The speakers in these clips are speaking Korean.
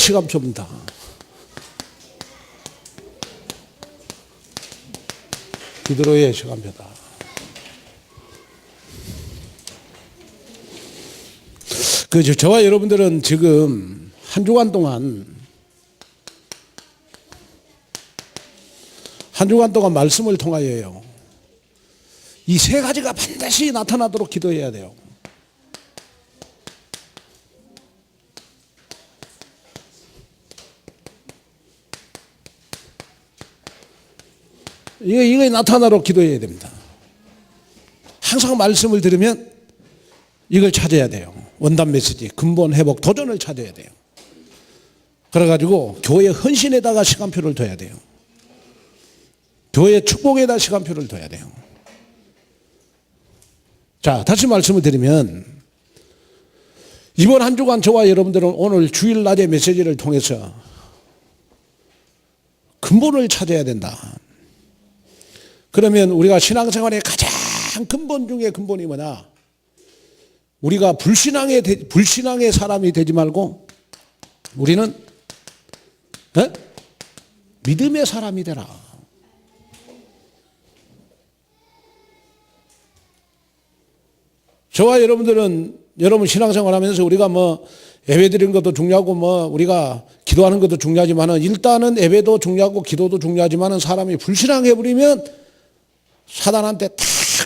시간표입니다. 기도로의 시간표다. 저와 여러분들은 지금 한 주간 동안 말씀을 통하여요. 이 세 가지가 반드시 나타나도록 기도해야 돼요. 이거 나타나도록 기도해야 됩니다. 항상 말씀을 들으면 이걸 찾아야 돼요. 원단 메시지, 근본 회복, 도전을 찾아야 돼요. 그래가지고 교회 헌신에다가 시간표를 둬야 돼요. 교회 축복에다 시간표를 둬야 돼요. 자, 다시 말씀을 드리면 이번 한 주간 저와 여러분들은 오늘 주일 낮의 메시지를 통해서 근본을 찾아야 된다. 그러면 우리가 신앙생활의 가장 근본 중에 근본이 뭐냐? 우리가 불신앙의 사람이 되지 말고 우리는 믿음의 사람이 되라. 저와 여러분들은 여러분 신앙생활 하면서 우리가 예배 드리는 것도 중요하고 우리가 기도하는 것도 중요하지만은 일단은 예배도 중요하고 기도도 중요하지만은 사람이 불신앙해 버리면 사단한테 탁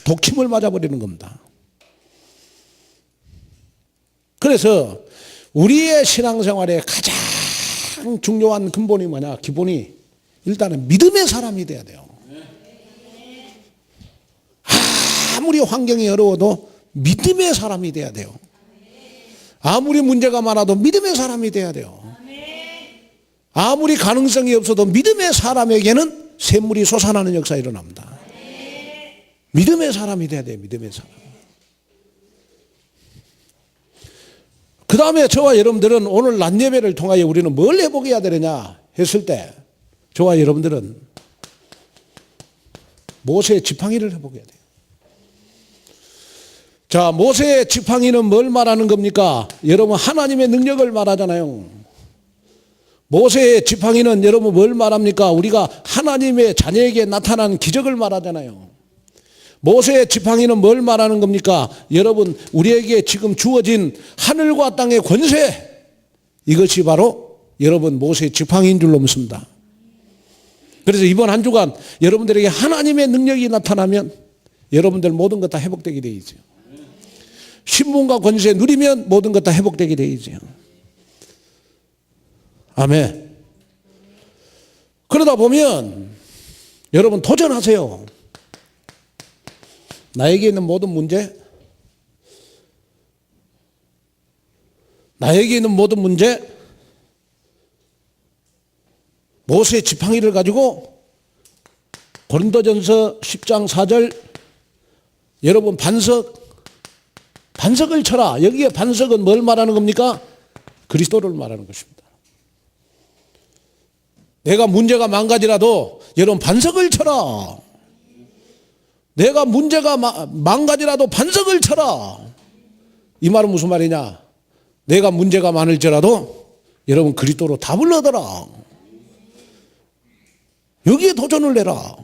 독침을 맞아버리는 겁니다. 그래서 우리의 신앙생활의 가장 중요한 근본이 뭐냐? 기본이 일단은 믿음의 사람이 돼야 돼요. 아무리 환경이 어려워도 믿음의 사람이 돼야 돼요. 아무리 문제가 많아도 믿음의 사람이 돼야 돼요. 아무리 가능성이 없어도 믿음의 사람에게는 샘물이 솟아나는 역사가 일어납니다. 믿음의 사람이 돼야 돼요. 믿음의 사람. 그 다음에 저와 여러분들은 오늘 낮 예배를 통하여 우리는 뭘 회복해야 되느냐 했을 때 저와 여러분들은 모세의 지팡이를 회복해야 돼요. 자, 모세의 지팡이는 뭘 말하는 겁니까? 여러분 하나님의 능력을 말하잖아요. 모세의 지팡이는 여러분 뭘 말합니까? 우리가 하나님의 자녀에게 나타난 기적을 말하잖아요. 모세의 지팡이는 뭘 말하는 겁니까? 여러분 우리에게 지금 주어진 하늘과 땅의 권세, 이것이 바로 여러분 모세의 지팡이인 줄로 믿습니다. 그래서 이번 한 주간 여러분들에게 하나님의 능력이 나타나면 여러분들 모든 것 다 회복되게 되어 있어요. 신분과 권세 누리면 모든 것 다 회복되게 되어 있어요. 아멘. 그러다 보면 여러분 도전하세요. 나에게 있는 모든 문제, 모세의 지팡이를 가지고 고린도전서 10장 4절 여러분 반석을 쳐라. 여기에 반석은 뭘 말하는 겁니까? 그리스도를 말하는 것입니다. 내가 문제가 망가지라도 여러분 반석을 쳐라. 내가 문제가 망가지라도 반석을 쳐라. 이 말은 무슨 말이냐? 내가 문제가 많을지라도 여러분 그리스도로 답을 얻어라. 여기에 도전을 내라.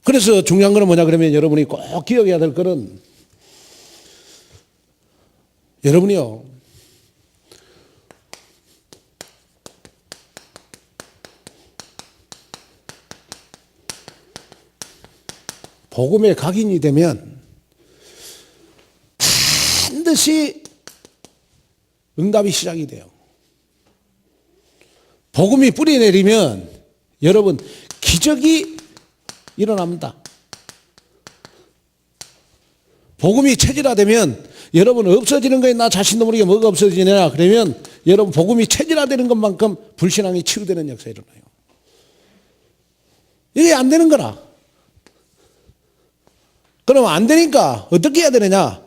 그래서 중요한 거는 뭐냐 그러면 여러분이 꼭 기억해야 될 거는 여러분이요, 복음의 각인이 되면 반드시 응답이 시작이 돼요. 복음이 뿌리 내리면 여러분 기적이 일어납니다. 복음이 체질화되면 여러분 없어지는 거에 나 자신도 모르게 뭐가 없어지냐 그러면 여러분 복음이 체질화되는 것만큼 불신앙이 치유되는 역사가 일어나요. 이게 안 되는 거라. 그럼 안 되니까 어떻게 해야 되느냐?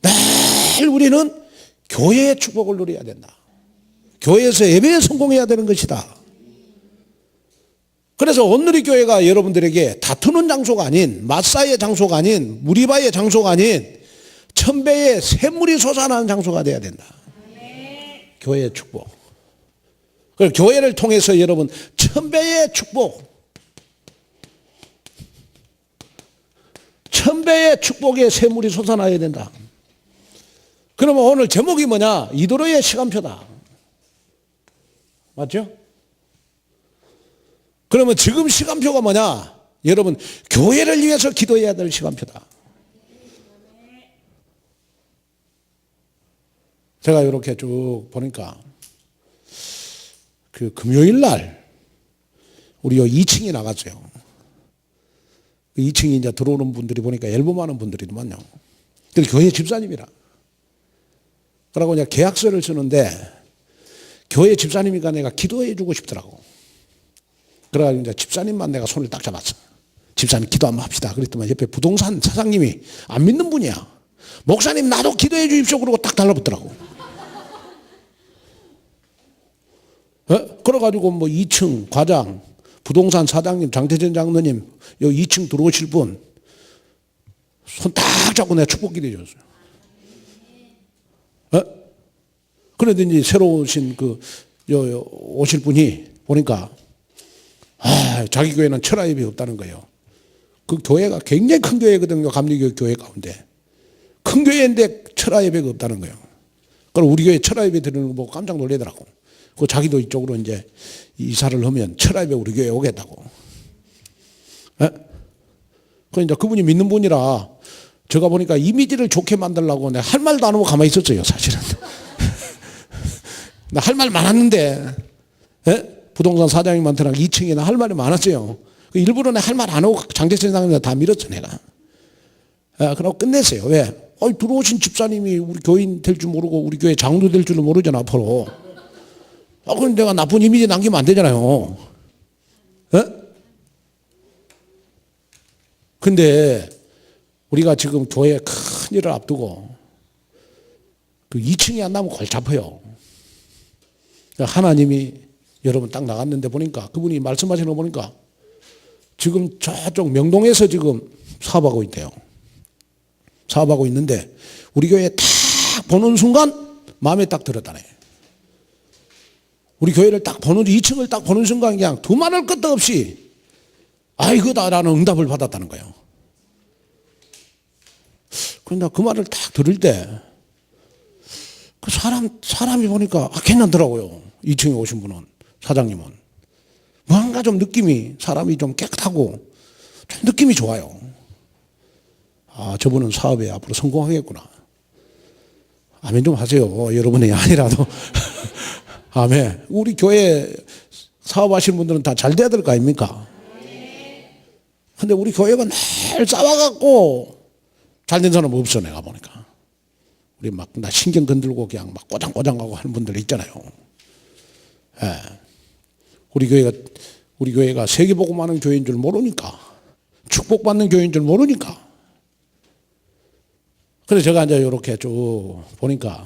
매일 우리는 교회의 축복을 누려야 된다. 교회에서 예배에 성공해야 되는 것이다. 그래서 온누리 교회가 여러분들에게 다투는 장소가 아닌, 맞사의 장소가 아닌, 무리바의 장소가 아닌 천배의 샘물이 솟아나는 장소가 돼야 된다. 교회의 축복. 그리고 교회를 통해서 여러분 1000배의 축복, 1000배의 축복의 샘물이 솟아나야 된다. 그러면 오늘 제목이 뭐냐? 이도로의 시간표다. 맞죠? 그러면 지금 시간표가 뭐냐? 여러분 교회를 위해서 기도해야 될 시간표다. 제가 이렇게 쭉 보니까 그 금요일 날 우리 요 2층에 나갔어요. 2층에 이제 들어오는 분들이 보니까 앨범하는 분들이더만요. 근데 교회 집사님이라. 그러고 이제 계약서를 쓰는데 교회 집사님이니까 내가 기도해 주고 싶더라고. 그래가지고 이제 집사님만 내가 손을 딱 잡았어. 집사님 기도 한번 합시다. 그랬더니 옆에 부동산 사장님이 안 믿는 분이야. 목사님 나도 기도해 주십시오. 그러고 딱 달라붙더라고. 그래가지고 뭐 2층 과장, 부동산 사장님, 장태전 장로님, 여기 2층 들어오실 분, 손 딱 잡고 내가 축복 기도해 줬어요. 그런데 이제 새로 오신 오실 분이 보니까, 자기 교회는 철학예배 없다는 거예요. 그 교회가 굉장히 큰 교회거든요. 감리교 교회 가운데. 큰 교회인데 철학예배가 없다는 거예요. 그럼 우리 교회 철학예배 드리는 거 보고 깜짝 놀라더라고. 그 자기도 이쪽으로 이제 이사를 하면 철학예배 우리 교회에 오겠다고. 그 이제 그분이 믿는 분이라 제가 보니까 이미지를 좋게 만들려고 내가 할 말도 안 하고 가만히 있었어요, 사실은. 나 할 말 많았는데, 부동산 사장님한테랑 2층에 나 할 말이 많았어요. 일부러 내 할 말 안 하고 장대천 장로한테 다 밀었죠, 내가. 그러고 끝냈어요. 왜? 들어오신 집사님이 우리 교인 될 줄 모르고 우리 교회 장로 될 줄은 모르잖아, 앞으로. 그럼 내가 나쁜 이미지 남기면 안 되잖아요. 근데 우리가 지금 교회에 큰 일을 앞두고 그 2층이 안 나면 골치 아파요. 하나님이 여러분 딱 나갔는데 보니까 그분이 말씀하시는 거 보니까 지금 저쪽 명동에서 지금 사업하고 있대요. 사업하고 있는데 우리 교회에 딱 보는 순간 마음에 딱 들었다네. 우리 교회를 딱 보는 2층을 딱 보는 순간 그냥 두말할 것도 없이 이거다라는 응답을 받았다는 거예요. 그런데 그 말을 딱 들을 때 그 사람이 보니까 괜찮더라고요. 2층에 오신 분은, 사장님은. 뭔가 좀 느낌이, 사람이 좀 깨끗하고 좀 느낌이 좋아요. 저분은 사업에 앞으로 성공하겠구나. 아멘 좀 하세요. 여러분이 아니라도. 아멘. 우리 교회 사업하시는 분들은 다 잘 돼야 될 거 아닙니까? 근데 우리 교회가 늘 싸워갖고 잘 된 사람 없어, 내가 보니까. 우리 나 신경 건들고 그냥 막 꼬장꼬장하고 하는 분들 있잖아요. 우리 교회가 세계복음하는 교회인 줄 모르니까, 축복받는 교회인 줄 모르니까. 그래서 제가 이제 이렇게 쭉 보니까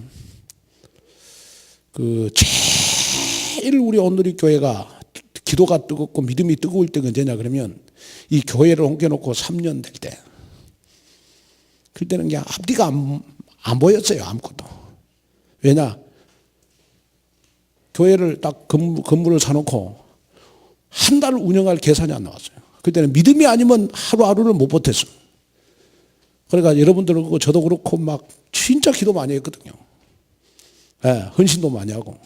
제일 우리 오늘의 교회가 기도가 뜨겁고 믿음이 뜨거울 때가 언제냐 그러면 이 교회를 옮겨놓고 3년 될 때. 그때는 그냥 앞뒤가 안 보였어요, 아무것도. 왜냐? 교회를 딱 건물을 사놓고 한 달 운영할 계산이 안 나왔어요. 그때는 믿음이 아니면 하루하루를 못 버텼어요. 그러니까 여러분들 그렇고 저도 그렇고 막 진짜 기도 많이 했거든요. 헌신도 많이 하고.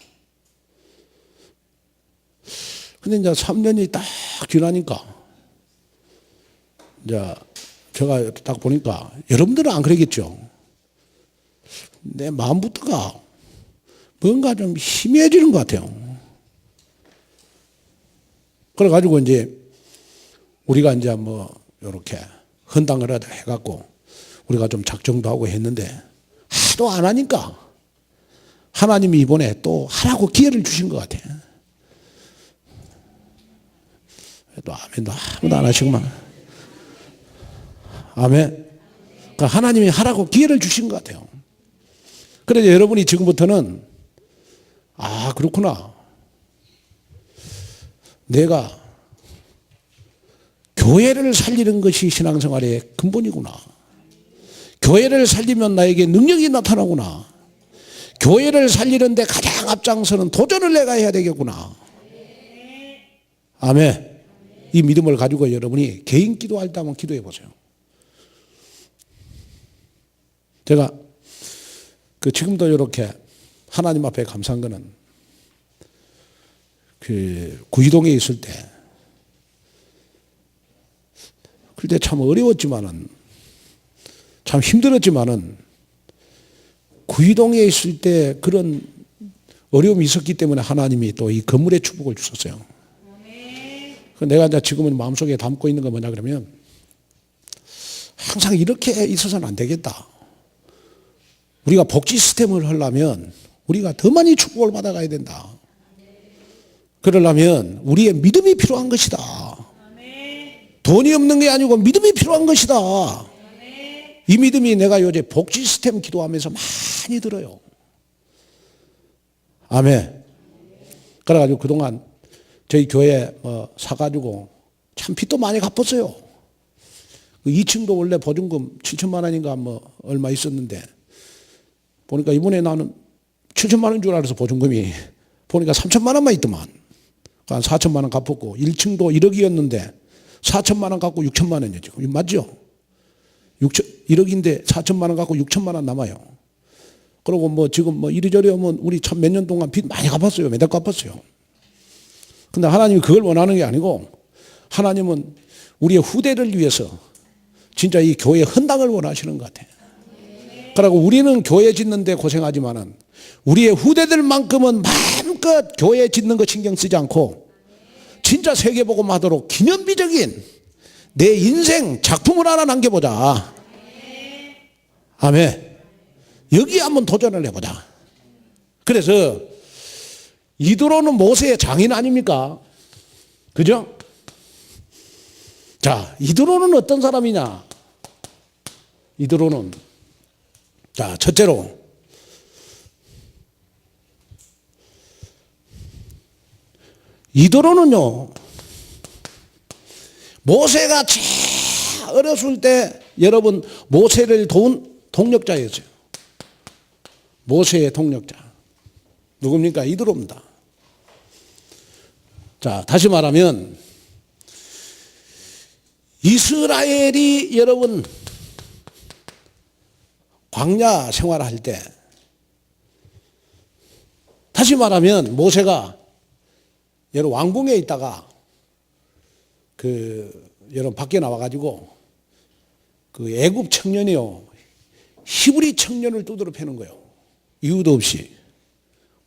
근데 이제 3년이 딱 지나니까 이제 제가 딱 보니까 여러분들은 안 그러겠죠. 내 마음부터가 뭔가 좀 희미해지는 것 같아요. 그래가지고 이제 우리가 이제 뭐 이렇게 헌당을 해갖고 우리가 좀 작정도 하고 했는데 하도 안 하니까 하나님이 이번에 또 하라고 기회를 주신 것 같아. 또 아멘도 아무도 안 하시구만. 아멘. 그러니까 하나님이 하라고 기회를 주신 것 같아요. 그래서 여러분이 지금부터는 그렇구나. 내가 교회를 살리는 것이 신앙생활의 근본이구나. 교회를 살리면 나에게 능력이 나타나구나. 교회를 살리는데 가장 가장 앞장서는 도전을 내가 해야 되겠구나. 아멘. 이 믿음을 가지고 여러분이 개인 기도할 때 한번 기도해 보세요. 제가 지금도 이렇게 하나님 앞에 감사한 거는 구이동에 있을 때 그때 참 어려웠지만은 참 힘들었지만은 구이동에 있을 때 그런 어려움이 있었기 때문에 하나님이 또 이 건물의 축복을 주셨어요. 내가 이제 지금은 마음속에 담고 있는 건 뭐냐 그러면 항상 이렇게 있어서는 안 되겠다. 우리가 복지 시스템을 하려면 우리가 더 많이 축복을 받아가야 된다. 그러려면 우리의 믿음이 필요한 것이다. 돈이 없는 게 아니고 믿음이 필요한 것이다. 이 믿음이 내가 요새 복지 시스템 기도하면서 많이 들어요. 아멘. 그래가지고 그동안 저희 교회 사가지고 참 빚도 많이 갚았어요. 2층도 원래 보증금 7천만 원인가 얼마 있었는데 보니까 이번에 나는 7천만 원인 줄 알아서 보증금이 보니까 3천만 원만 있더만. 한 4천만 원 갚았고 1층도 1억이었는데 4천만 원 갖고 6천만 원이에요 지금. 맞죠? 1억인데 4천만 원 갖고 6천만 원 남아요. 그리고 지금 이리저리 오면 우리 참 몇 년 동안 빚 많이 갚았어요. 매달 갚았어요. 근데 하나님이 그걸 원하는 게 아니고 하나님은 우리의 후대를 위해서 진짜 이 교회 헌당을 원하시는 것 같아요. 그리고 우리는 교회 짓는데 고생하지만은 우리의 후대들만큼은 마음껏 교회 짓는 거 신경 쓰지 않고 진짜 세계복음 하도록 기념비적인 내 인생 작품을 하나 남겨보자. 아멘. 여기 한번 도전을 해보자. 그래서 이드로는 모세의 장인 아닙니까? 그죠? 자, 이드로는 어떤 사람이냐? 이드로는 자, 첫째로 이드로는요 모세가 제일 어렸을 때 여러분 모세를 도운 동력자였어요. 모세의 동력자 누굽니까? 이드로입니다. 자, 다시 말하면 이스라엘이 여러분 광야 생활할 때 다시 말하면 모세가 여러분 왕궁에 있다가 여러분 밖에 나와가지고 애굽 청년이요 히브리 청년을 두드러 패는 거예요. 이유도 없이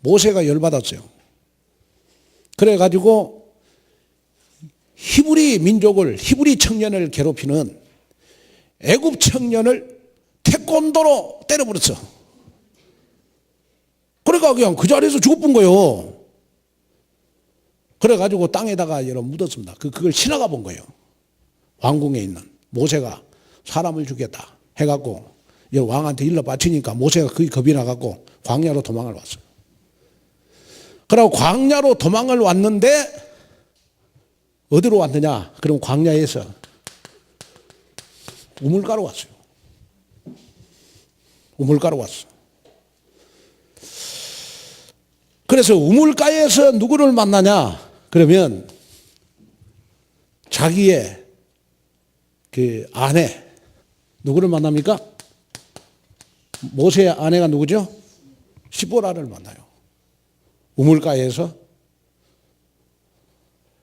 모세가 열받았어요. 그래가지고 히브리 민족을 히브리 청년을 괴롭히는 애굽 청년을 태권도로 때려버렸어. 그러니까 그냥 그 자리에서 죽어본 거예요. 그래가지고 땅에다가 여러분 묻었습니다. 그걸 지나가 본 거예요. 왕궁에 있는 모세가 사람을 죽였다 해갖고 왕한테 일러 바치니까 모세가 그게 겁이 나갖고 광야로 도망을 왔어요. 그리고 광야로 도망을 왔는데 어디로 왔느냐? 그럼 광야에서 우물가로 왔어요. 우물가로 왔어. 그래서 우물가에서 누구를 만나냐? 그러면 자기의 아내 누구를 만납니까? 모세의 아내가 누구죠? 시보라를 만나요. 우물가에서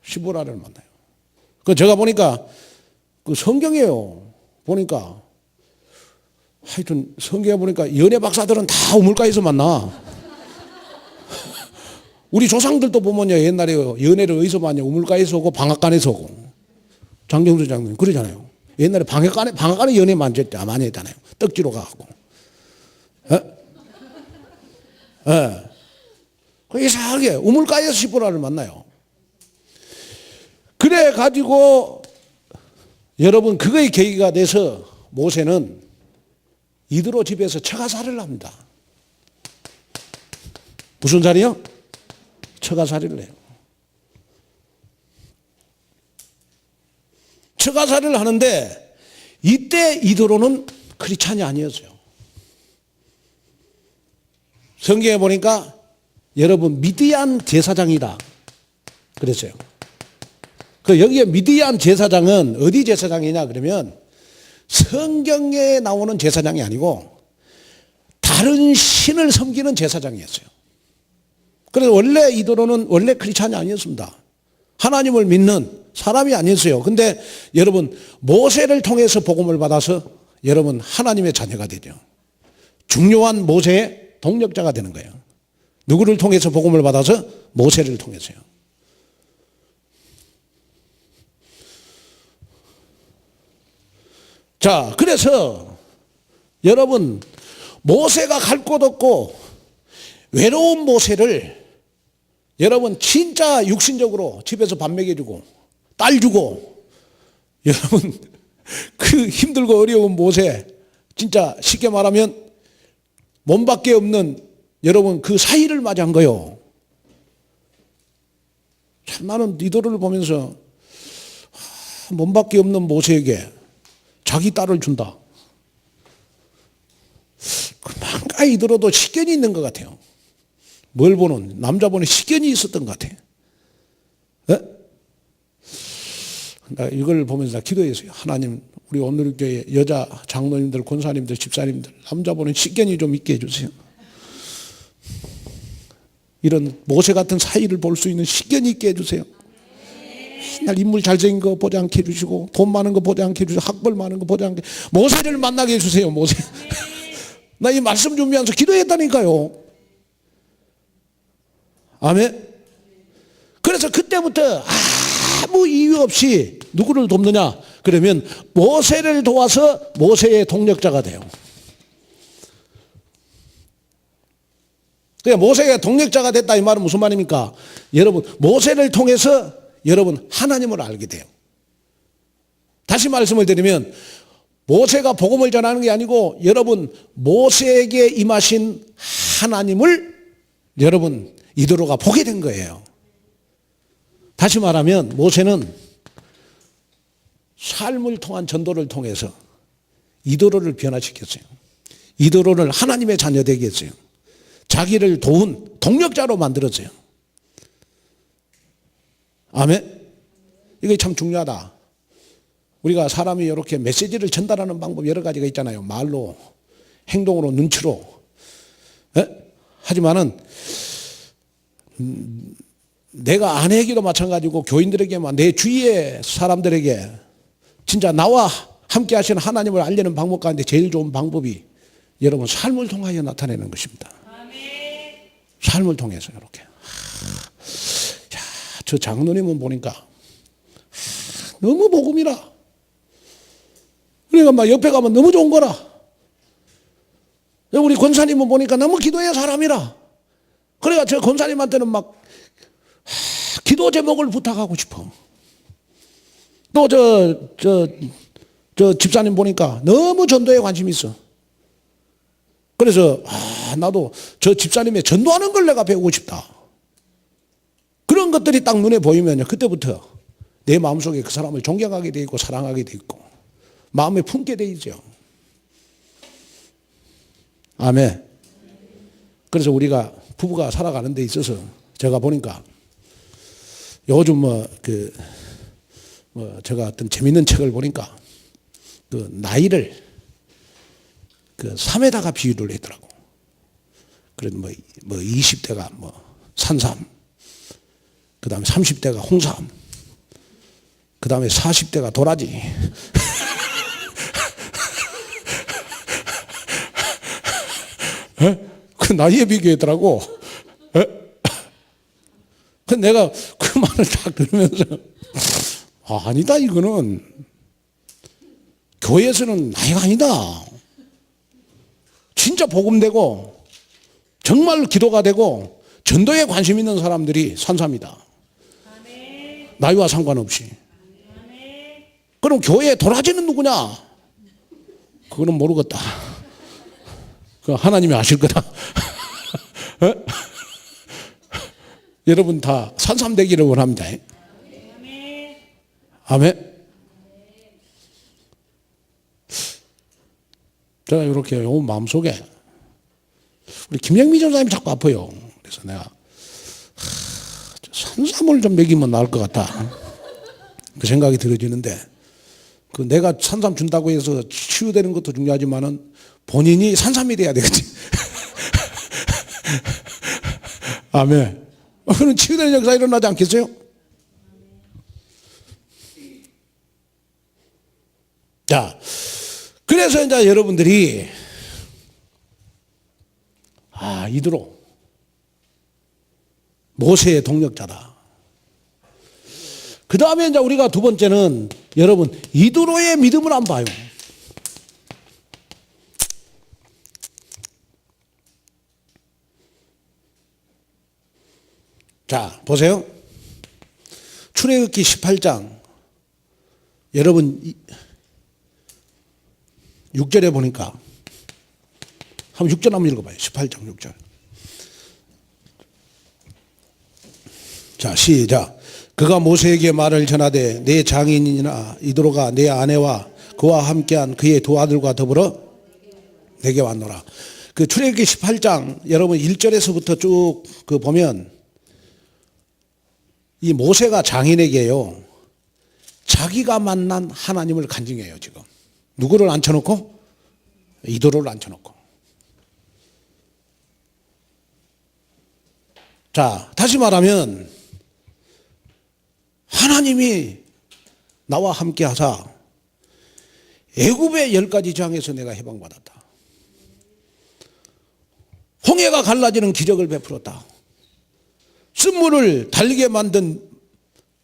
시보라를 만나요. 제가 보니까 성경이에요. 보니까 하여튼 성경에 보니까 연애 박사들은 다 우물가에서 만나. 우리 조상들도 보면요 옛날에 연애를 어디서 만나요? 우물가에서 오고 방앗간에서 오고. 장경수 장님 그러잖아요. 옛날에 방앗간에 연애 많이 했잖아요. 떡지로 가고. 이상하게 우물가에서 시보라를 만나요. 그래 가지고 여러분 그거의 계기가 돼서 모세는 이드로 집에서 처가살이를 합니다. 무슨 살이요? 처가살이를 해요. 처가살이를 하는데 이때 이드로는 크리스찬이 아니었어요. 성경에 보니까 여러분 미디안 제사장이다 그랬어요. 그 여기에 미디안 제사장은 어디 제사장이냐 그러면 성경에 나오는 제사장이 아니고 다른 신을 섬기는 제사장이었어요. 그래서 원래 이도로는 원래 크리스찬이 아니었습니다. 하나님을 믿는 사람이 아니었어요. 근데 여러분 모세를 통해서 복음을 받아서 여러분 하나님의 자녀가 되죠. 중요한 모세의 동력자가 되는 거예요. 누구를 통해서 복음을 받아서? 모세를 통해서요. 자, 그래서 여러분 모세가 갈 곳 없고 외로운 모세를 여러분 진짜 육신적으로 집에서 밥 먹여주고 딸 주고 여러분 그 힘들고 어려운 모세 진짜 쉽게 말하면 몸밖에 없는 여러분 그 사이를 맞이한 거요. 참 나는 이도를 보면서 몸밖에 없는 모세에게 자기 딸을 준다. 그만가 이도로도 식견이 있는 것 같아요. 뭘 보는 남자 보는 식견이 있었던 것 같아요. 나 이걸 보면서 나 기도했어요. 하나님 우리 오늘교회 여자 장로님들 권사님들 집사님들 남자 보는 식견이 좀 있게 해주세요. 이런 모세 같은 사이를 볼 수 있는 식견이 있게 해주세요. 맨날 인물 잘생긴 거 보지 않게 해주시고 돈 많은 거 보지 않게 해주시고 학벌 많은 거 보지 않게 모세를 만나게 해주세요. 모세. 나 이 말씀 준비하면서 기도했다니까요. 아멘. 그래서 그때부터 아무 이유 없이 누구를 돕느냐 그러면 모세를 도와서 모세의 동력자가 돼요. 그러니까 모세가 동력자가 됐다 이 말은 무슨 말입니까? 여러분 모세를 통해서 여러분 하나님을 알게 돼요. 다시 말씀을 드리면 모세가 복음을 전하는 게 아니고 여러분 모세에게 임하신 하나님을 여러분 이도로가 보게 된 거예요. 다시 말하면 모세는 삶을 통한 전도를 통해서 이도로를 변화시켰어요. 이도로를 하나님의 자녀 되게 했어요. 자기를 도운 동력자로 만들었어요. 아멘. 이게 참 중요하다. 우리가 사람이 이렇게 메시지를 전달하는 방법 여러 가지가 있잖아요. 말로, 행동으로, 눈치로. 하지만은 내가 아내에게도 마찬가지고 교인들에게만 내 주위의 사람들에게 진짜 나와 함께 하시는 하나님을 알리는 방법 가운데 제일 좋은 방법이 여러분 삶을 통하여 나타내는 것입니다. 삶을 통해서 이렇게. 야, 저 장로님은 보니까 너무 복음이라. 그러니까 막 옆에 가면 너무 좋은 거라. 우리 권사님은 보니까 너무 기도의 사람이라. 그러니까 저 권사님한테는 막 기도 제목을 부탁하고 싶어. 또 저 집사님 보니까 너무 전도에 관심이 있어. 그래서 나도 저 집사님의 전도하는 걸 내가 배우고 싶다. 그런 것들이 딱 눈에 보이면요 그때부터 내 마음속에 그 사람을 존경하게 돼 있고 사랑하게 돼 있고 마음에 품게 돼 있죠. 아멘. 그래서 우리가 부부가 살아가는 데 있어서 제가 보니까 요즘 제가 어떤 재밌는 책을 보니까 그 나이를 그 3에다가 비유를 했더라고. 그래서 뭐 20대가 산삼, 그 다음에 30대가 홍삼, 그 다음에 40대가 도라지. 그 나이에 비교했더라고. 그 내가 그 말을 딱 들으면서 아니다 이거는 교회에서는 나이가 아니다. 진짜 복음되고 정말 기도가 되고 전도에 관심 있는 사람들이 산삼이다. 나이와 상관없이. 그럼 교회에 도라지는 누구냐? 그거는 모르겠다. 그 하나님이 아실 거다. 여러분 다 산삼 되기를 원합니다. 아멘. 제가 이렇게 요 마음속에 우리 김영미 전사님이 자꾸 아파요. 그래서 내가 산삼을 좀 먹이면 나을 것 같다. 그 생각이 들어지는데, 그 내가 산삼 준다고 해서 치유되는 것도 중요하지만은 본인이 산삼이 돼야 되겠지. 아멘. 그런 치유되는 역사 일어나지 않겠어요? 자, 그래서 이제 여러분들이 이드로 모세의 동력자다. 그 다음에 이제 우리가 두 번째는 여러분 이드로의 믿음을 안 봐요. 자, 보세요. 출애굽기 18장 여러분 6절에 보니까 한번 6절 한번 읽어봐요. 18장 6절. 자, 시작. 그가 모세에게 말을 전하되 내 장인이나 이드로가 내 아내와 그와 함께한 그의 두 아들과 더불어 내게 왔노라. 그 출애굽기 18장 여러분 1절에서부터 쭉 그 보면 이 모세가 장인에게요 자기가 만난 하나님을 간증해요. 지금 누구를 앉혀놓고? 이드로를 앉혀놓고. 자, 다시 말하면 하나님이 나와 함께 하사 애굽의 10가지 재앙에서 내가 해방받았다. 홍해가 갈라지는 기적을 베풀었다. 쓴물을 달리게 만든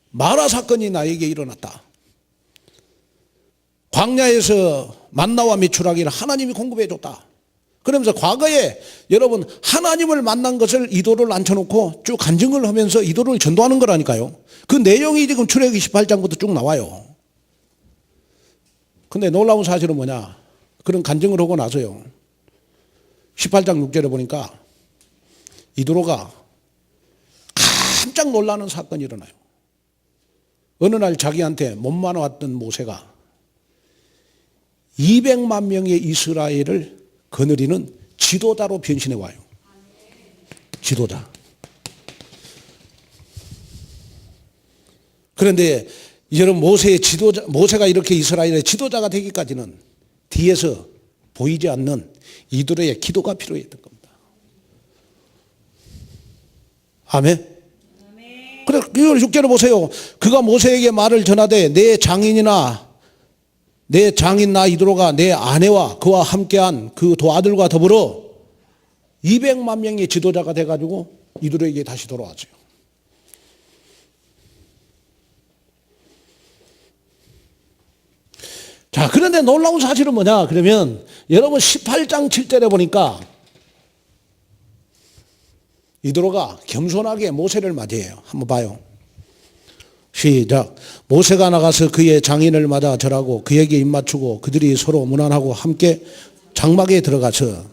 마라 사건이 나에게 일어났다. 광야에서 만나와 메추라기를 하나님이 공급해 줬다. 그러면서 과거에 여러분 하나님을 만난 것을 이도를 앉혀놓고 쭉 간증을 하면서 이도를 전도하는 거라니까요. 그 내용이 지금 출애굽기 18장부터 쭉 나와요. 근데 놀라운 사실은 뭐냐? 그런 간증을 하고 나서요 18장 6절에 보니까 이도로가 깜짝 놀라는 사건이 일어나요. 어느 날 자기한테 몸만 왔던 모세가 200만 명의 이스라엘을 거느리는 지도자로 변신해 와요. 지도자. 그런데 여러분 모세가 이렇게 이스라엘의 지도자가 되기까지는 뒤에서 보이지 않는 이들의 기도가 필요했던 겁니다. 아멘. 그래, 6절에 보세요. 그가 모세에게 말을 전하되 내 장인 나 이드로가 내 아내와 그와 함께한 그 두 아들과 더불어 200만 명의 지도자가 돼가지고 이드로에게 다시 돌아왔어요. 자, 그런데 놀라운 사실은 뭐냐? 그러면 여러분 18장 7절에 보니까 이드로가 겸손하게 모세를 맞이해요. 한번 봐요. 시작. 모세가 나가서 그의 장인을 맞아 절하고 그에게 입맞추고 그들이 서로 문안하고 함께 장막에 들어가서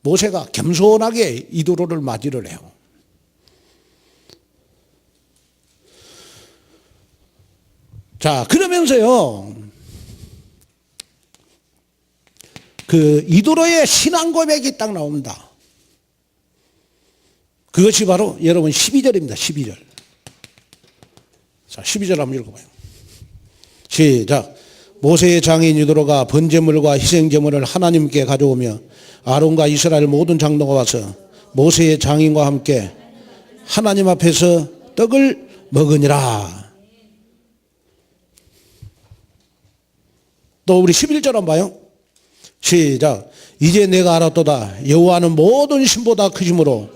모세가 겸손하게 이드로를 맞이를 해요. 자, 그러면서요 그 이드로의 신앙 고백이 딱 나옵니다. 그것이 바로 여러분 12절입니다. 12절. 자, 12절 한번 읽어봐요. 시작. 모세의 장인 이드로가 번제물과 희생제물을 하나님께 가져오며 아론과 이스라엘 모든 장로가 와서 모세의 장인과 함께 하나님 앞에서 떡을 먹으니라. 또 우리 11절 한번 봐요. 시작. 이제 내가 알았도다. 여호와는 모든 신보다 크심으로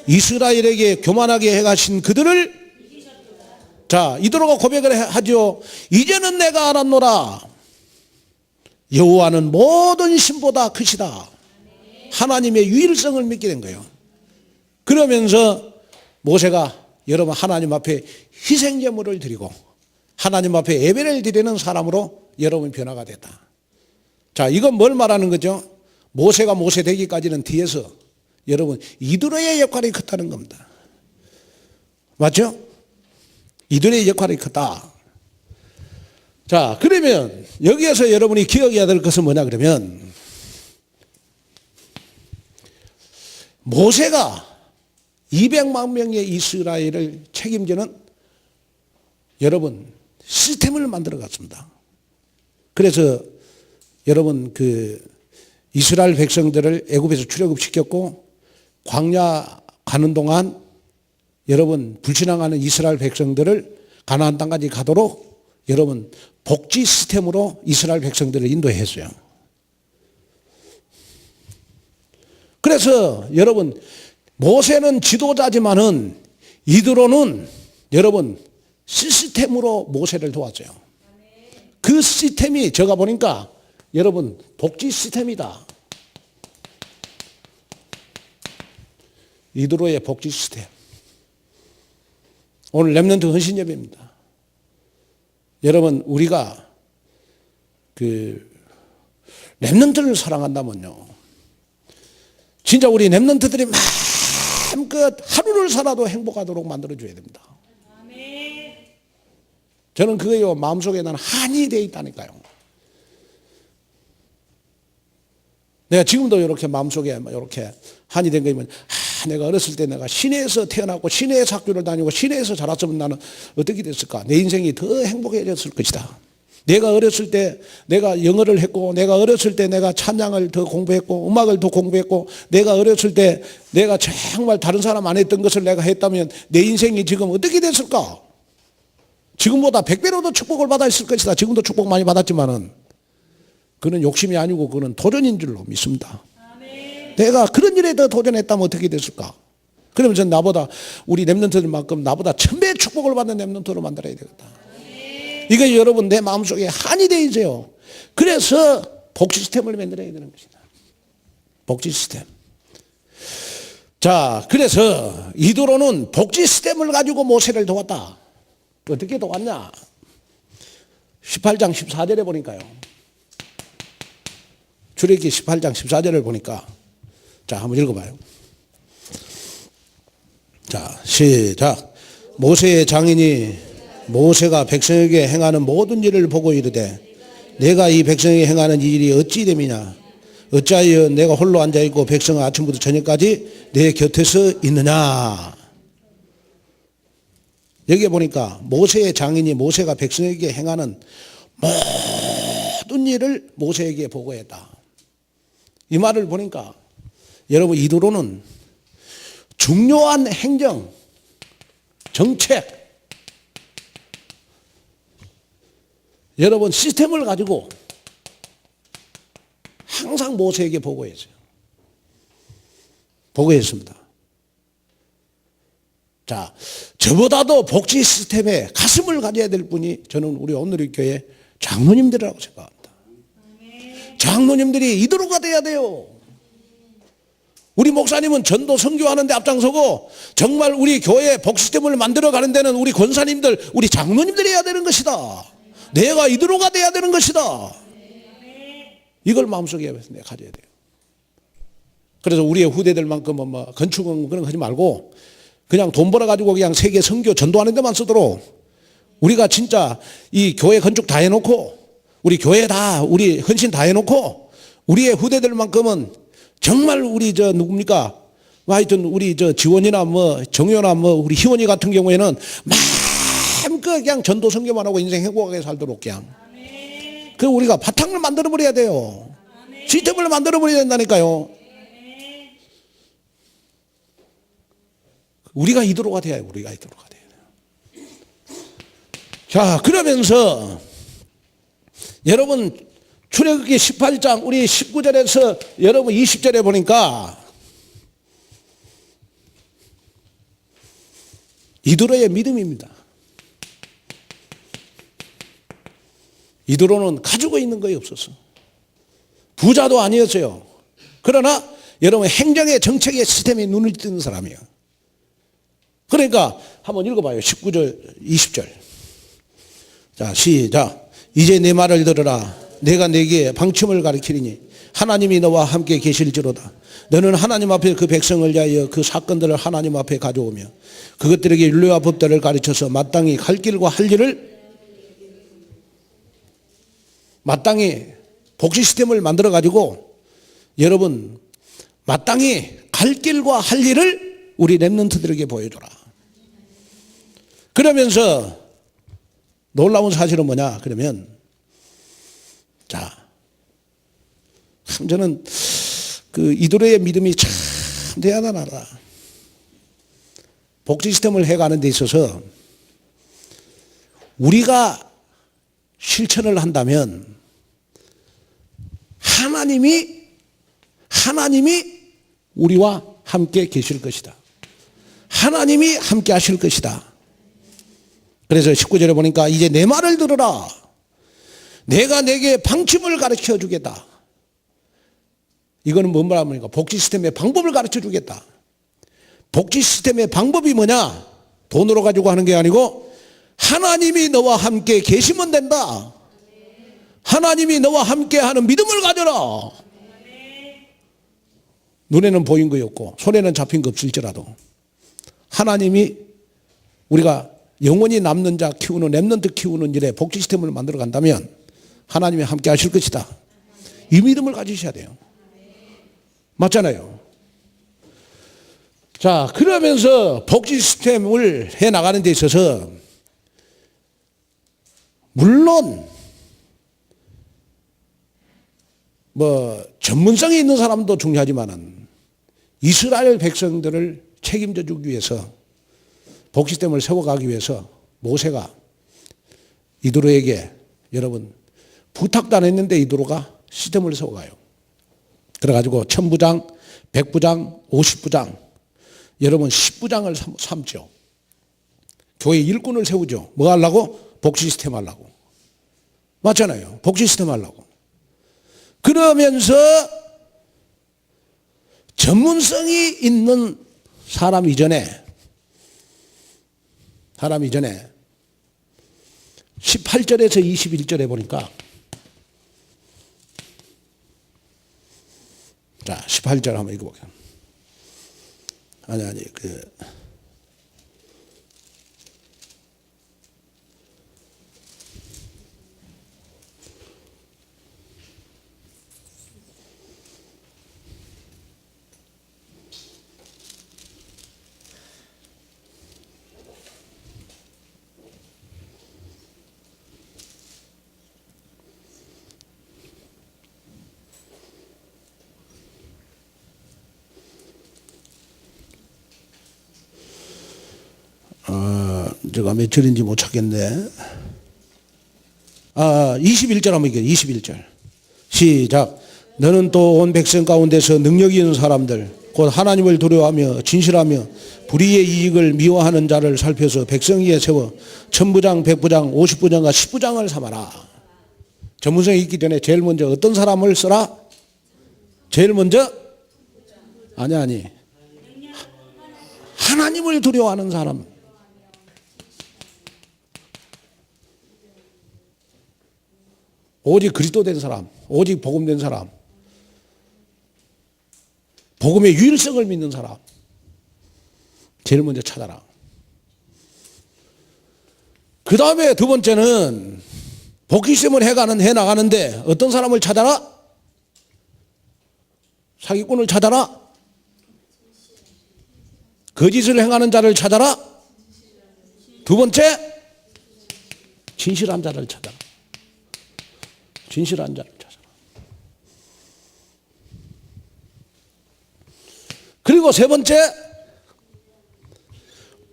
이스라엘에게 교만하게 해가신 그들을 자 이드로가 고백을 하죠. 이제는 내가 알았노라. 여호와는 모든 신보다 크시다. 하나님의 유일성을 믿게 된 거예요. 그러면서 모세가 여러분 하나님 앞에 희생제물을 드리고 하나님 앞에 예배를 드리는 사람으로 여러분 변화가 됐다. 자, 이건 뭘 말하는 거죠? 모세가 모세 되기까지는 뒤에서 여러분 이드로의 역할이 컸다는 겁니다. 맞죠? 이들의 역할이 컸다. 자, 그러면 여기에서 여러분이 기억해야 될 것은 뭐냐 그러면 모세가 200만 명의 이스라엘을 책임지는 여러분 시스템을 만들어 갔습니다. 그래서 여러분 그 이스라엘 백성들을 애굽에서 출애굽시켰고 광야 가는 동안 여러분 불신앙하는 이스라엘 백성들을 가나안 땅까지 가도록 여러분 복지 시스템으로 이스라엘 백성들을 인도했어요. 그래서 여러분 모세는 지도자지만은 이드로는 여러분 시스템으로 모세를 도왔어요. 그 시스템이 제가 보니까 여러분 복지 시스템이다. 이드로의 복지 시스템. 오늘 렘넌트 헌신 예배입니다. 여러분 우리가 그 렘넌트를 사랑한다면요. 진짜 우리 렘넌트들이 마음껏 하루를 살아도 행복하도록 만들어줘야 됩니다. 저는 그거요 마음속에 나는 한이 되어 있다니까요. 내가 지금도 이렇게 마음속에 이렇게 한이 된 거면 내가 어렸을 때 내가 시내에서 태어났고 시내에서 학교를 다니고 시내에서 자랐으면 나는 어떻게 됐을까? 내 인생이 더 행복해졌을 것이다. 내가 어렸을 때 내가 영어를 했고 내가 어렸을 때 내가 찬양을 더 공부했고 음악을 더 공부했고 내가 어렸을 때 내가 정말 다른 사람 안 했던 것을 내가 했다면 내 인생이 지금 어떻게 됐을까? 지금보다 100배로 더 축복을 받아 있을 것이다. 지금도 축복 많이 받았지만은 그는 욕심이 아니고 그는 도전인 줄로 믿습니다. 내가 그런 일에 더 도전했다면 어떻게 됐을까? 그러면서 나보다 우리 렘넌트들만큼 나보다 1000배의 축복을 받는 렘넌트로 만들어야 되겠다. 이거 여러분 내 마음속에 한이 되어 있어요. 그래서 복지 시스템을 만들어야 되는 것이다. 복지 시스템. 자, 그래서 이드로는 복지 시스템을 가지고 모세를 도왔다. 어떻게 도왔냐? 18장 14절에 보니까요. 출애굽기 18장 14절을 보니까 자, 한번 읽어봐요. 자, 시작. 모세의 장인이 모세가 백성에게 행하는 모든 일을 보고 이르되 내가 이 백성에게 행하는 이 일이 어찌 됨이냐? 어찌하여 내가 홀로 앉아있고 백성은 아침부터 저녁까지 내 곁에서 있느냐? 여기에 보니까 모세의 장인이 모세가 백성에게 행하는 모든 일을 모세에게 보고했다. 이 말을 보니까 여러분 이드로는 중요한 행정, 정책, 여러분 시스템을 가지고 항상 모세에게 보고했어요. 보고했습니다. 자, 저보다도 복지 시스템에 가슴을 가져야 될 분이 저는 우리 오늘의 교회 장로님들이라고 생각합니다. 장로님들이 이드로가 돼야 돼요. 우리 목사님은 전도 선교하는데 앞장서고 정말 우리 교회 복시스템을 만들어가는 데는 우리 권사님들, 우리 장로님들이 해야 되는 것이다. 내가 이드로가 돼야 되는 것이다. 이걸 마음속에 내가 가져야 돼요. 그래서 우리의 후대들만큼은 뭐 건축은 그런 거 하지 말고 그냥 돈 벌어가지고 그냥 세계 선교 전도하는 데만 쓰도록 우리가 진짜 이 교회 건축 다 해놓고 우리 교회 다 우리 헌신 다 해놓고 우리의 후대들만큼은 정말 우리 저 누굽니까? 하여튼 우리 저 지원이나 뭐 정효나 뭐 우리 희원이 같은 경우에는 마음껏 그냥 전도 선교만 하고 인생 행복하게 살도록 그냥. 그 우리가 바탕을 만들어 버려야 돼요. 시스템을 만들어 버려야 된다니까요. 우리가 이드로가 돼야 해요. 우리가 이드로가 돼야 돼요. 자, 그러면서 여러분 출애굽기 18장 우리 19절에서 여러분 20절에 보니까 이드로의 믿음입니다. 이드로는 가지고 있는 거에 없었어. 부자도 아니었어요. 그러나 여러분 행정의 정책의 시스템에 눈을 뜨는 사람이에요. 그러니까 한번 읽어봐요. 19절 20절. 자, 시작. 이제 내 말을 들으라. 내가 네게 방침을 가르치리니 하나님이 너와 함께 계실지로다. 너는 하나님 앞에 그 백성을 위하여 그 사건들을 하나님 앞에 가져오며 그것들에게 율례와 법들을 가르쳐서 마땅히 갈 길과 할 일을 마땅히 복지 시스템을 만들어 가지고 여러분 마땅히 갈 길과 할 일을 우리 렘넌트들에게 보여줘라. 그러면서 놀라운 사실은 뭐냐? 그러면 자, 참 저는 그 이도로의 믿음이 참 대단하다. 복지 시스템을 해가는 데 있어서 우리가 실천을 한다면 하나님이 우리와 함께 계실 것이다. 하나님이 함께 하실 것이다. 그래서 19절에 보니까 이제 내 말을 들으라. 내가 내게 방침을 가르쳐 주겠다. 이거는 뭔 말합니까? 복지 시스템의 방법을 가르쳐 주겠다. 복지 시스템의 방법이 뭐냐? 돈으로 가지고 하는 게 아니고 하나님이 너와 함께 계시면 된다. 하나님이 너와 함께 하는 믿음을 가져라. 눈에는 보인 거 없고 손에는 잡힌 거 없을지라도 하나님이 우리가 영원히 남는 자 키우는 렘넌트 키우는 일에 복지 시스템을 만들어 간다면 하나님이 함께 하실 것이다. 이 믿음을 가지셔야 돼요. 맞잖아요. 자, 그러면서 복지 시스템을 해 나가는 데 있어서 물론 뭐 전문성이 있는 사람도 중요하지만은 이스라엘 백성들을 책임져 주기 위해서 복지 시스템을 세워가기 위해서 모세가 이도로에게 여러분 부탁도 안 했는데 이도로가 시스템을 세워가요. 그래가지고 1000부장, 100부장, 50부장 여러분 10부장을 삼죠. 교회 일꾼을 세우죠. 뭐 하려고? 복지 시스템 하려고. 맞잖아요. 복지 시스템 하려고. 그러면서 전문성이 있는 사람 이전에 18절에서 21절에 보니까 자 18절 한번 읽어볼게요. 아니 제가 몇 절인지 못 찾겠네. 21절 한번 읽어요. 21절. 시작. 너는 또 온 백성 가운데서 능력이 있는 사람들 곧 하나님을 두려워하며 진실하며 불의의 이익을 미워하는 자를 살펴서 백성 위에 세워 1000부장, 100부장, 50부장과 10부장을 삼아라. 전문성이 있기 전에 제일 먼저 어떤 사람을 써라? 제일 먼저? 아니. 하나님을 두려워하는 사람. 오직 그리스도 된 사람, 오직 복음 된 사람, 복음의 유일성을 믿는 사람 제일 먼저 찾아라. 그 다음에 두 번째는 복지 시스템을 해 나가는데 어떤 사람을 찾아라? 사기꾼을 찾아라? 거짓을 행하는 자를 찾아라? 두 번째 진실한 자를 찾아라. 진실한 자를 찾아라. 그리고 세 번째,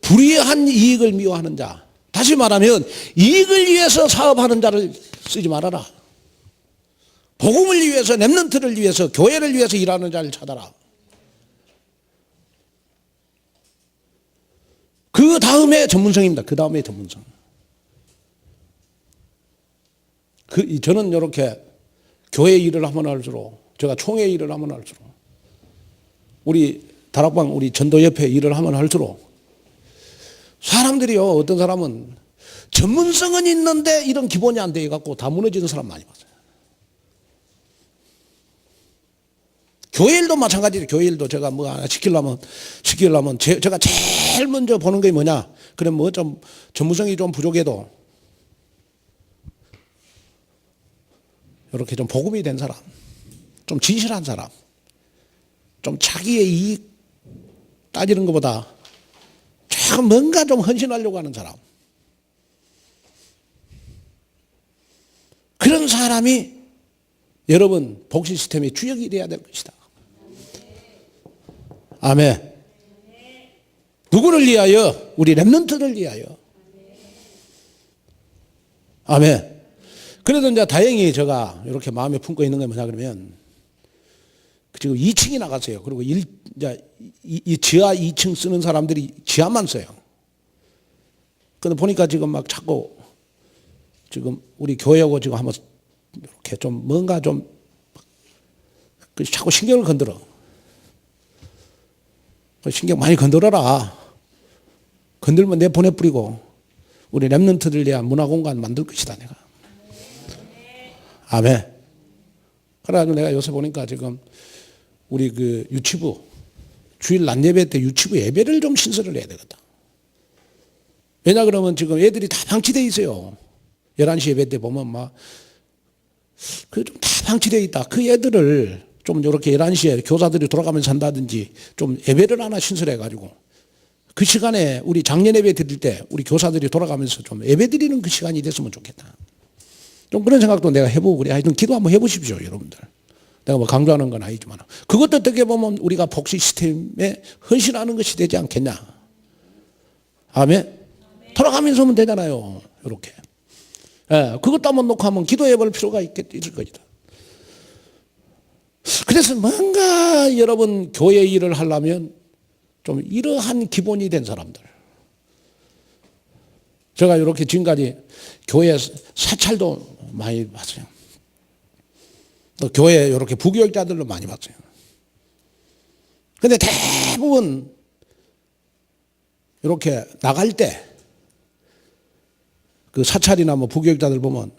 불의한 이익을 미워하는 자. 다시 말하면 이익을 위해서 사업하는 자를 쓰지 말아라. 복음을 위해서, 렘넌트를 위해서, 교회를 위해서 일하는 자를 찾아라. 그 다음에 전문성입니다. 그 다음에 전문성. 저는 이렇게 교회 일을 하면 할수록, 제가 총회 일을 하면 할수록, 우리 다락방, 우리 전도협회 일을 하면 할수록, 사람들이요, 어떤 사람은 전문성은 있는데 이런 기본이 안 돼 갖고 다 무너지는 사람 많이 봤어요. 교회 일도 마찬가지로 교회 일도 제가 뭐 하나 시키려면 제가 제일 먼저 보는 게 뭐냐? 그럼 뭐 좀 전문성이 좀 부족해도 이렇게 좀 복음이 된 사람, 좀 진실한 사람, 좀 자기의 이익 따지는 것보다 참 뭔가 좀 헌신하려고 하는 사람. 그런 사람이 여러분 복지 시스템의 주역이 되어야 될 것이다. 아멘. 누구를 위하여? 우리 렘넌트를 위하여. 아멘. 그래도 이제 다행히 제가 이렇게 마음에 품고 있는 게 뭐냐 그러면 지금 2층이 나갔어요. 그리고 이제 이 지하 2층 쓰는 사람들이 지하만 써요. 근데 보니까 지금 막 자꾸 지금 우리 교회하고 지금 한번 이렇게 좀 뭔가 좀 자꾸 신경을 건드려. 신경 많이 건드려라. 건들면 내 보내버리고 우리 렘넌트들 위한 문화공간 만들 것이다 내가. 아멘. 그래가지고 내가 요새 보니까 지금 우리 그 유치부 주일 낮 예배 때 유치부 예배를 좀 신설을 해야 되겠다. 왜냐 그러면 지금 애들이 다 방치되어 있어요. 11시 예배 때 보면 막 그 좀 다 방치되어 있다. 그 애들을 좀 이렇게 11시에 교사들이 돌아가면서 한다든지 좀 예배를 하나 신설해 가지고 그 시간에 우리 작년 예배 드릴 때 우리 교사들이 돌아가면서 좀 예배 드리는 그 시간이 됐으면 좋겠다. 좀 그런 생각도 내가 해보고 그래. 하여튼 기도 한번 해보십시오 여러분들. 내가 뭐 강조하는 건 아니지만 그것도 어떻게 보면 우리가 복지 시스템에 헌신하는 것이 되지 않겠냐. 아멘. 돌아가면서 하면 되잖아요. 이렇게. 예, 그것도 한번 놓고 한번 기도해 볼 필요가 있을 것이다. 그래서 뭔가 여러분 교회 일을 하려면 좀 이러한 기본이 된 사람들. 제가 이렇게 지금까지 교회 사찰도 많이 봤어요. 또 교회 이렇게 부교육자들도 많이 봤어요. 근데 대부분 이렇게 나갈 때 그 사찰이나 뭐 부교육자들 보면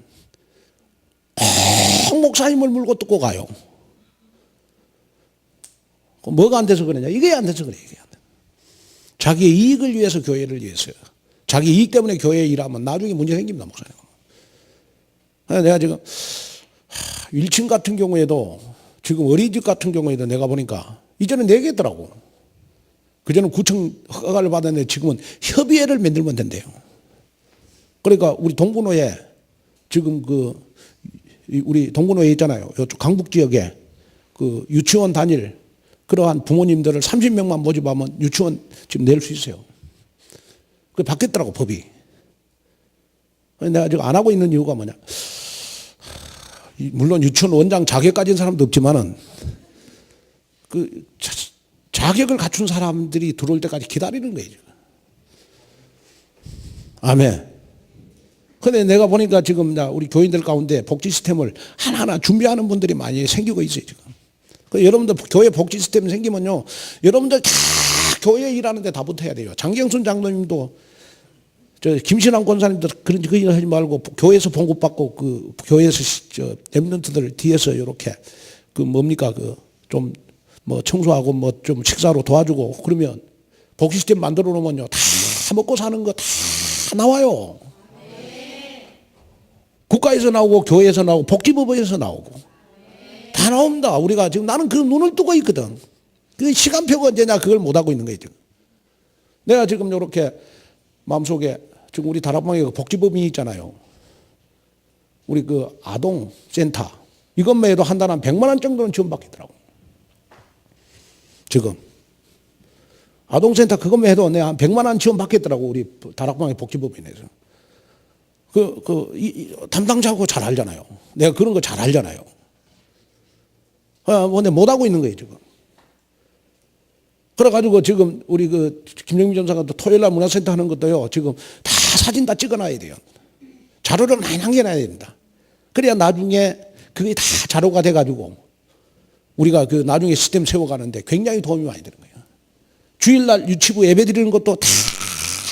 목사님을 물고 뜯고 가요. 뭐가 안 돼서 그러냐? 이게 안 돼서 그래. 이게 안 돼. 자기의 이익을 위해서 교회를 위해서요. 자기 이익 때문에 교회에 일하면 나중에 문제 생깁니다, 목사님. 내가 지금 1층 같은 경우에도 지금 어린이집 같은 경우에도 내가 보니까 이전에 4개더라고. 그전에 9층 허가를 받았는데 지금은 협의회를 만들면 된대요. 그러니까 우리 동부노에 지금 우리 동부노에 있잖아요. 이쪽 강북 지역에 그 유치원 다닐 그러한 부모님들을 30명만 모집하면 유치원 지금 낼 수 있어요. 그게 바뀌었더라고, 법이. 내가 지금 안 하고 있는 이유가 뭐냐. 물론 유치원 원장 자격 가진 사람도 없지만은 그 자격을 갖춘 사람들이 들어올 때까지 기다리는 거예요. 아멘. 근데 내가 보니까 지금 우리 교인들 가운데 복지 시스템을 하나하나 준비하는 분들이 많이 생기고 있어요, 지금. 여러분들 교회 복지 시스템 생기면요, 여러분들 다 교회 일하는데 다 붙어야 돼요. 장경순 장로님도 김신환 권사님도 그런 그 일 하지 말고 교회에서 봉급받고 그 교회에서 렘넌트들 뒤에서 이렇게 그 뭡니까 그 좀 뭐 청소하고 뭐 좀 식사로 도와주고 그러면 복지 시스템 만들어 놓으면요 다 먹고 사는 거 다 나와요. 국가에서 나오고 교회에서 나오고 복지법에서 나오고 다 나옵니다. 우리가 지금 나는 그 눈을 뜨고 있거든. 그 시간표가 언제냐 그걸 못 하고 있는 거예요 지금. 내가 지금 이렇게 마음속에 지금 우리 다락방에 복지법인이 있잖아요. 우리 그 아동센터 이것만 해도 한 달에 한 100만 원 정도는 지원받겠더라고. 지금 아동센터 그것만 해도 내가 한 100만 원 지원받겠더라고. 우리 다락방의 복지법인에서. 담당자하고 잘 알잖아요. 내가 그런 거 잘 알잖아요. 근데 못 하고 있는 거예요, 지금. 그래가지고 지금 우리 그 김영민 전사가 또 토요일날 문화센터 하는 것도요, 지금 다 사진 다 찍어놔야 돼요. 자료를 많이 남겨놔야 됩니다. 그래야 나중에 그게 다 자료가 돼가지고 우리가 그 나중에 시스템 세워가는데 굉장히 도움이 많이 되는 거예요. 주일날 유치부 예배 드리는 것도 다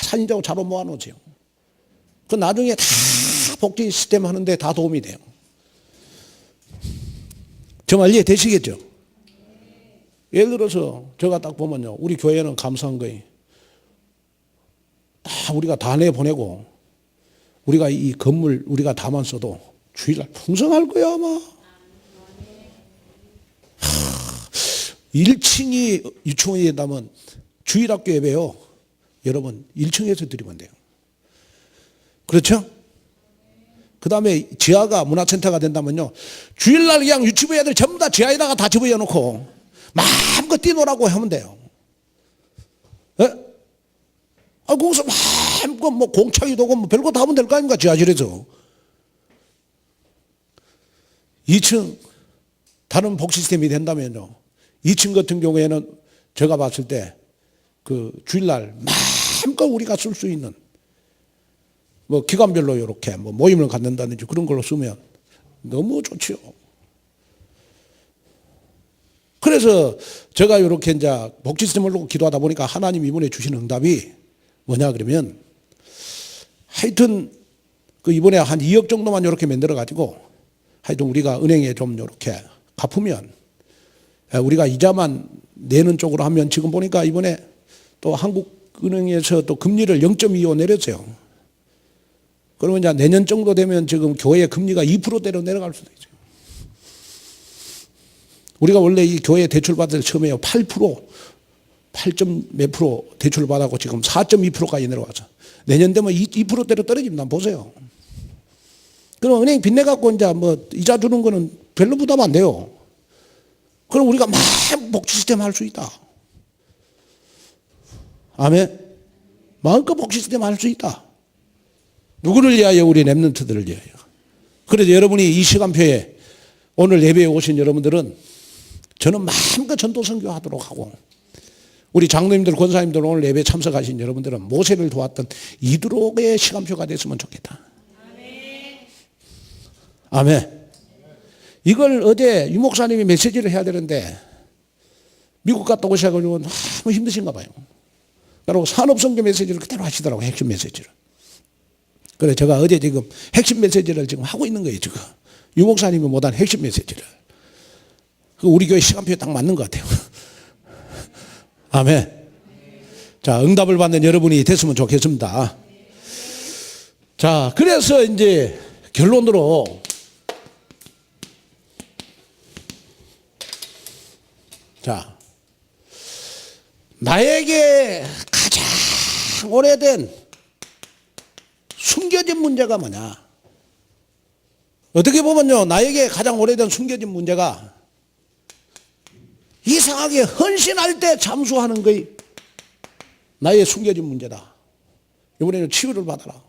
사진자고 자료 모아놓으세요. 그 나중에 다 복지 시스템 하는데 다 도움이 돼요. 정말 이해되시겠죠? 예를 들어서 제가 딱 보면요. 우리 교회는 감사한 거예요. 다 우리가 다 내보내고 우리가 이 건물 우리가 다만 써도 주일날 풍성할 거야 아마. 1층이 유치원이 된다면 주일학교 예배요. 여러분 1층에서 드리면 돼요. 그렇죠? 그 다음에 지하가 문화센터가 된다면요. 주일날 그냥 유치부 애들 전부 다 지하에다가 다 집어넣고 마음껏 뛰노라고 하면 돼요. 예? 거기서 마음껏 뭐 공차기도 하고 뭐 별거 다 하면 될 거 아닙니까? 지하실에서. 2층 다른 복 시스템이 된다면요. 2층 같은 경우에는 제가 봤을 때 그 주일날 마음껏 우리가 쓸 수 있는 뭐 기간별로 이렇게 뭐 모임을 갖는다든지 그런 걸로 쓰면 너무 좋지요. 그래서 제가 이렇게 이제 복 시스템을 놓고 기도하다 보니까 하나님 이번에 주신 응답이 뭐냐 그러면 하여튼 그 이번에 한 2억 정도만 이렇게 만들어 가지고 하여튼 우리가 은행에 좀 이렇게 갚으면 우리가 이자만 내는 쪽으로 하면 지금 보니까 이번에 또 한국은행에서 또 금리를 0.25 내렸어요. 그러면 이제 내년 정도 되면 지금 교회 금리가 2%대로 내려갈 수도 있어요. 우리가 원래 이 교회 대출 받을 때 처음에요 8점 몇 프로 대출 받았고 지금 4.2%까지 내려와서 내년 되면 2%대로 떨어집니다. 보세요. 그럼 은행 빚내 갖고 이제 뭐 이자 주는 거는 별로 부담 안 돼요. 그럼 우리가 막 복지 시스템 할 수 있다. 아멘. 마음껏 복지 시스템 할 수 있다. 누구를 위하여? 우리 렘넌트들을 위하여. 그래서 여러분이 이 시간표에 오늘 예배에 오신 여러분들은 저는 마음껏 전도 선교하도록 하고 우리 장로님들 권사님들 오늘 예배에 참석하신 여러분들은 모세를 도왔던 이드록의 시간표가 됐으면 좋겠다. 아멘. 이걸 어제 유 목사님이 메시지를 해야 되는데 미국 갔다 오셔가지고 너무 힘드신가 봐요. 그리고 산업선교 메시지를 그대로 하시더라고요. 핵심 메시지를. 그래 제가 어제 지금 핵심 메시지를 지금 하고 있는 거예요. 지금 유 목사님이 못한 핵심 메시지를. 우리 교회 시간표에 딱 맞는 것 같아요. 아멘. 자, 응답을 받는 여러분이 됐으면 좋겠습니다. 자, 그래서 이제 결론으로 자, 나에게 가장 오래된 숨겨진 문제가 뭐냐? 어떻게 보면요, 나에게 가장 오래된 숨겨진 문제가 이상하게 헌신할 때 잠수하는 것이 나의 숨겨진 문제다. 이번에는 치유를 받아라.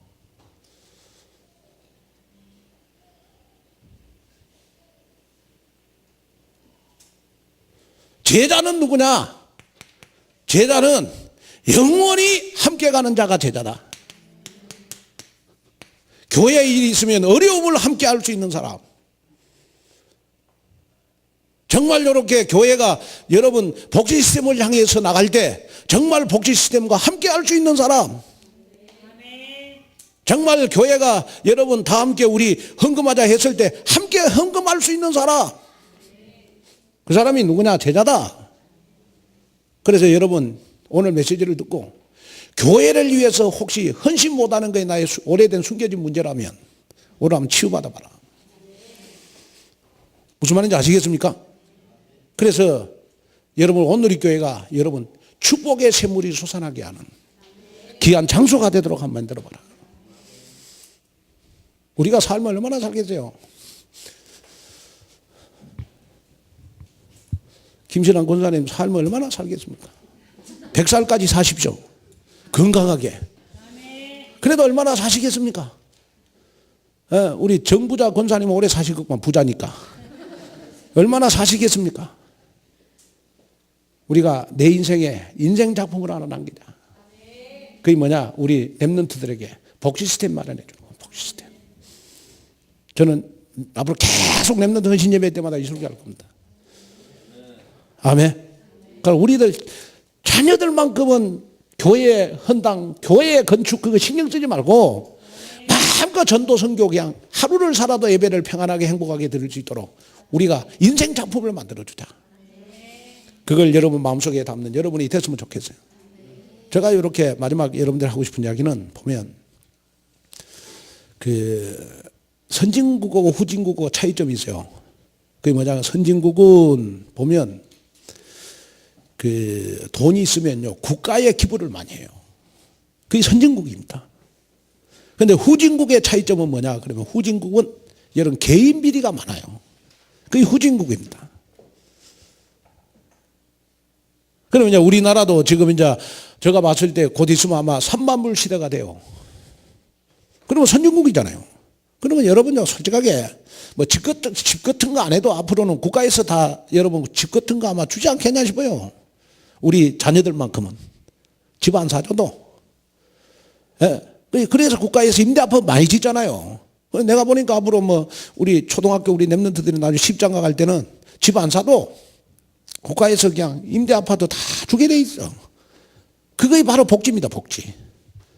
제자는 누구냐? 제자는 영원히 함께 가는 자가 제자다. 교회에 일이 있으면 어려움을 함께 할 수 있는 사람. 정말 이렇게 교회가 여러분 복지 시스템을 향해서 나갈 때 정말 복지 시스템과 함께 할 수 있는 사람. 정말 교회가 여러분 다 함께 우리 헌금하자 했을 때 함께 헌금할 수 있는 사람. 그 사람이 누구냐? 제자다. 그래서 여러분 오늘 메시지를 듣고 교회를 위해서 혹시 헌신 못하는 게 나의 오래된 숨겨진 문제라면 오늘 한번 치유받아 봐라. 무슨 말인지 아시겠습니까? 그래서 여러분 오늘 이 교회가 여러분 축복의 샘물이 솟아나게 하는 귀한 장소가 되도록 한번 만들어 봐라. 우리가 삶을 얼마나 살겠어요? 김신환 권사님 삶을 얼마나 살겠습니까? 100살까지 사십시오. 건강하게. 그래도 얼마나 사시겠습니까? 우리 정부자 권사님 오래 사시겠구만. 부자니까. 얼마나 사시겠습니까? 우리가 내 인생에 인생 작품을 하나 남기자. 그게 뭐냐? 우리 렘넌트들에게 복지 시스템 마련해 주는 거예요. 복지 시스템. 저는 앞으로 계속 렘넌트 헌신 예배 때마다 이 설교 할 겁니다. 아멘. 그러니까 우리들 자녀들만큼은 교회 헌당, 교회 건축 그거 신경 쓰지 말고 마음껏 전도 선교 그냥 하루를 살아도 예배를 평안하게 행복하게 드릴 수 있도록 우리가 인생 작품을 만들어주자. 그걸 여러분 마음속에 담는 여러분이 됐으면 좋겠어요. 제가 이렇게 마지막 여러분들 하고 싶은 이야기는 보면 그 선진국하고 후진국하고 차이점이 있어요. 그게 뭐냐면 선진국은 보면 그 돈이 있으면요 국가에 기부를 많이 해요. 그게 선진국입니다. 그런데 후진국의 차이점은 뭐냐 그러면 후진국은 이런 개인 비리가 많아요. 그게 후진국입니다. 그러면 이제 우리나라도 지금 이제 제가 봤을 때 곧 있으면 아마 3만 불 시대가 돼요. 그러면 선진국이잖아요. 그러면 여러분 솔직하게 뭐 집 같은 거 안 해도 앞으로는 국가에서 다 여러분 집 같은 거 아마 주지 않겠냐 싶어요. 우리 자녀들만큼은 집 안 사줘도. 예. 그래서 국가에서 임대 아파트 많이 짓잖아요. 내가 보니까 앞으로 뭐 우리 초등학교 우리 랩런트들이 나중에 십장가 갈 때는 집 안 사도 국가에서 그냥 임대 아파트 다 주게 돼 있어. 그게 바로 복지입니다, 복지.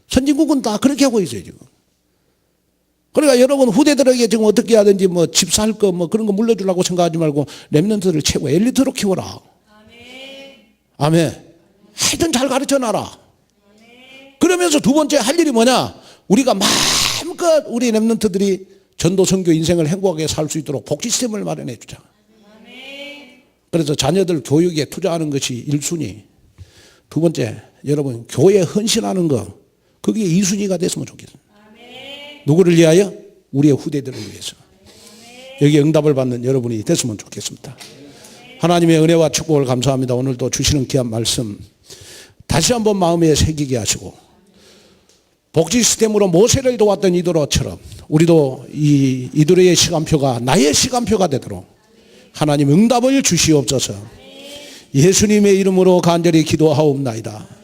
선진국은 다 그렇게 하고 있어요, 지금. 그러니까 여러분 후대들에게 지금 어떻게 하든지 뭐 집 살 거 뭐 그런 거 물려주려고 생각하지 말고 랩런트를 최고 엘리트로 키워라. 아멘. 하여튼 잘 가르쳐 놔라. 그러면서 두 번째 할 일이 뭐냐? 우리가 마음껏 우리 랩런트들이 전도 선교 인생을 행복하게 살 수 있도록 복지 시스템을 마련해 주자. 그래서 자녀들 교육에 투자하는 것이 1순위. 두 번째, 여러분 교회에 헌신하는 거 그게 2순위가 됐으면 좋겠습니다. 누구를 위하여? 우리의 후대들을 위해서. 여기에 응답을 받는 여러분이 됐으면 좋겠습니다. 하나님의 은혜와 축복을 감사합니다. 오늘도 주시는 귀한 말씀 다시 한번 마음에 새기게 하시고 복지 시스템으로 모세를 도왔던 이도로처럼 우리도 이도로의 시간표가 나의 시간표가 되도록 하나님 응답을 주시옵소서. 예수님의 이름으로 간절히 기도하옵나이다.